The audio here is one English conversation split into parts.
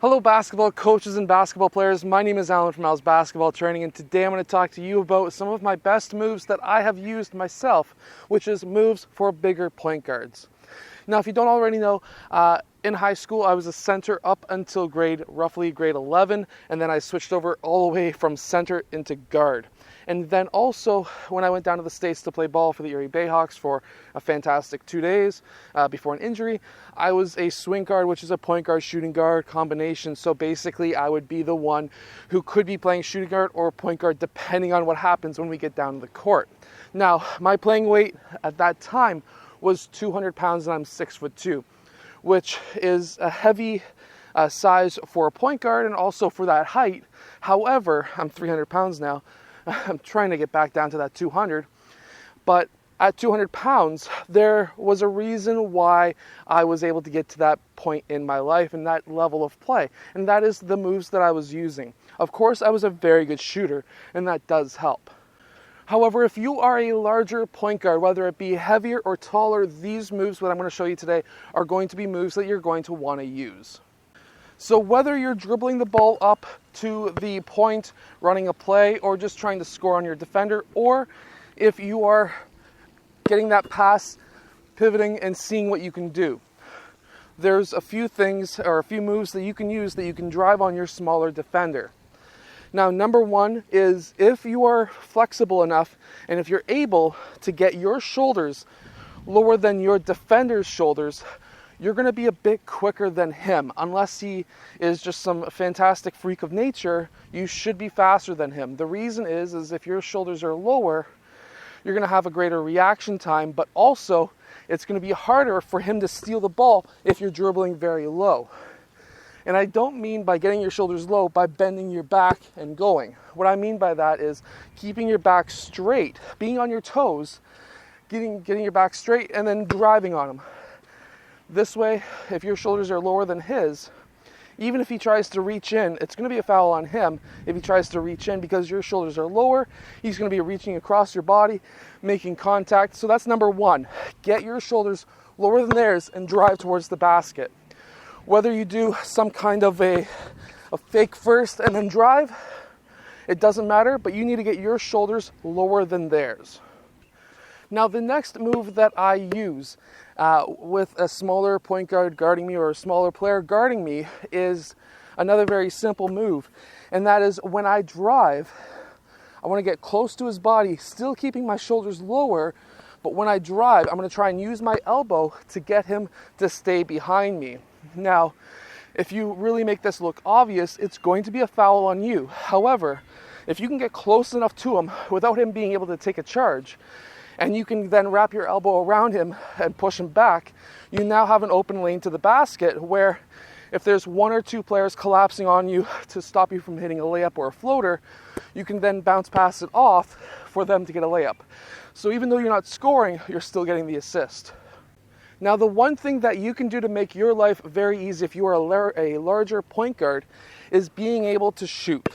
Hello basketball coaches and basketball players, my name is Alan from Al's Basketball Training, and today I'm going to talk to you about some of my best moves that I have used myself, which is moves for bigger point guards. Now if you don't already know, in high school I was a center up until roughly grade 11, and then I switched over all the way from center into guard. And then also when I went down to the States to play ball for the Erie Bayhawks for a fantastic 2 days before an injury, I was a swing guard, which is a point guard shooting guard combination. So basically I would be the one who could be playing shooting guard or point guard depending on what happens when we get down to the court. Now my playing weight at that time was 200 pounds and I'm 6'2", which is a heavy size for a point guard and also for that height. However, I'm 300 pounds now. I'm trying to get back down to that 200, but at 200 pounds, there was a reason why I was able to get to that point in my life and that level of play, and that is the moves that I was using. Of course, I was a very good shooter, and that does help. However, if you are a larger point guard, whether it be heavier or taller, these moves that I'm going to show you today are going to be moves that you're going to want to use. So whether you're dribbling the ball up to the point, running a play, or just trying to score on your defender, or if you are getting that pass, pivoting, and seeing what you can do, there's a few things or a few moves that you can use that you can drive on your smaller defender. Now, number one is if you are flexible enough and if you're able to get your shoulders lower than your defender's shoulders, you're going to be a bit quicker than him. Unless he is just some fantastic freak of nature, you should be faster than him. The reason is if your shoulders are lower, you're going to have a greater reaction time, but also it's going to be harder for him to steal the ball if you're dribbling very low. And I don't mean by getting your shoulders low by bending your back and going. What I mean by that is keeping your back straight, being on your toes, getting your back straight, and then driving on him. This way, if your shoulders are lower than his, even if he tries to reach in, it's going to be a foul on him if he tries to reach in because your shoulders are lower. He's going to be reaching across your body, making contact. So that's number one. Get your shoulders lower than theirs and drive towards the basket. Whether you do some kind of a fake first and then drive, it doesn't matter, but you need to get your shoulders lower than theirs. Now, the next move that I use with a smaller point guard guarding me or a smaller player guarding me is another very simple move. And that is when I drive, I want to get close to his body, still keeping my shoulders lower. But when I drive, I'm going to try and use my elbow to get him to stay behind me. Now, if you really make this look obvious, it's going to be a foul on you. However, if you can get close enough to him without him being able to take a charge, and you can then wrap your elbow around him and push him back, you now have an open lane to the basket where if there's one or two players collapsing on you to stop you from hitting a layup or a floater, you can then bounce pass it off for them to get a layup. So even though you're not scoring, you're still getting the assist. Now, the one thing that you can do to make your life very easy if you are a larger point guard is being able to shoot.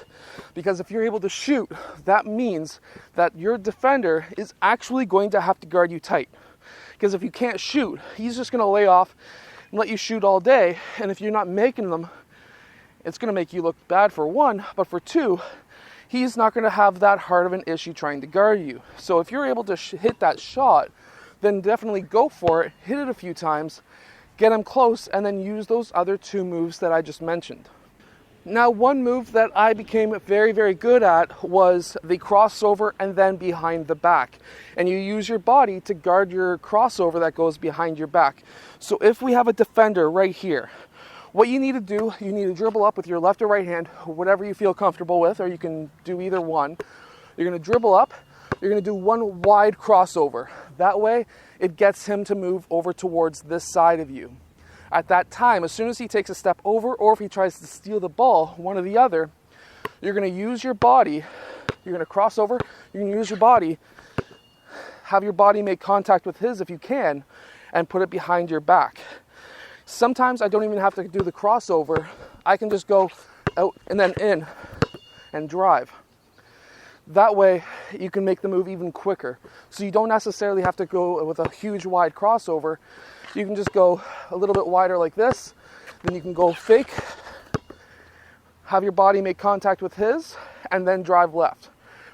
Because if you're able to shoot, that means that your defender is actually going to have to guard you tight. Because if you can't shoot, he's just going to lay off and let you shoot all day. And if you're not making them, it's going to make you look bad for one, but for two, he's not going to have that hard of an issue trying to guard you. So if you're able to hit that shot, then definitely go for it, hit it a few times, get him close, and then use those other two moves that I just mentioned. Now, one move that I became very, very good at was the crossover and then behind the back. And you use your body to guard your crossover that goes behind your back. So if we have a defender right here, what you need to do, you need to dribble up with your left or right hand, whatever you feel comfortable with, or you can do either one. You're going to dribble up. You're going to do one wide crossover. That way, it gets him to move over towards this side of you. At that time, as soon as he takes a step over or if he tries to steal the ball, one or the other, you're going to use your body. You're going to cross over. You're going to use your body, have your body make contact with his if you can, and put it behind your back. Sometimes I don't even have to do the crossover. I can just go out and then in and drive. That way, you can make the move even quicker. So you don't necessarily have to go with a huge wide crossover. You can just go a little bit wider like this. Then you can go fake have your body make contact with his, and then drive left.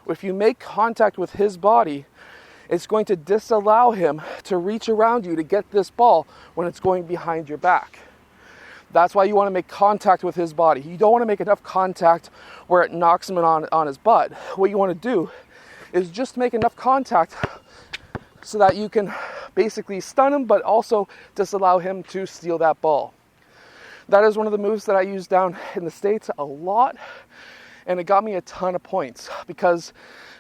If you make contact with his body, it's going to disallow him to reach around you to get this ball when it's going behind your back. That's why you want to make contact with his body. You don't want to make enough contact where it knocks him on his butt. What you want to do is just make enough contact so that you can basically stun him, but also disallow him to steal that ball. That is one of the moves that I use down in the States a lot, and it got me a ton of points because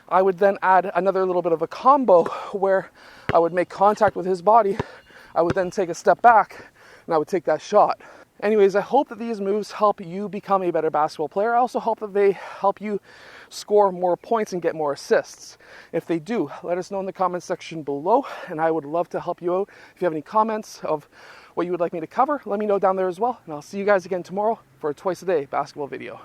I would then add another little bit of a combo where I would make contact with his body, I would then take a step back, and I would take that shot. Anyways, I hope that these moves help you become a better basketball player. I also hope that they help you score more points and get more assists. If they do, let us know in the comments section below, and I would love to help you out. If you have any comments of what you would like me to cover, let me know down there as well, and I'll see you guys again tomorrow for a twice a day basketball video.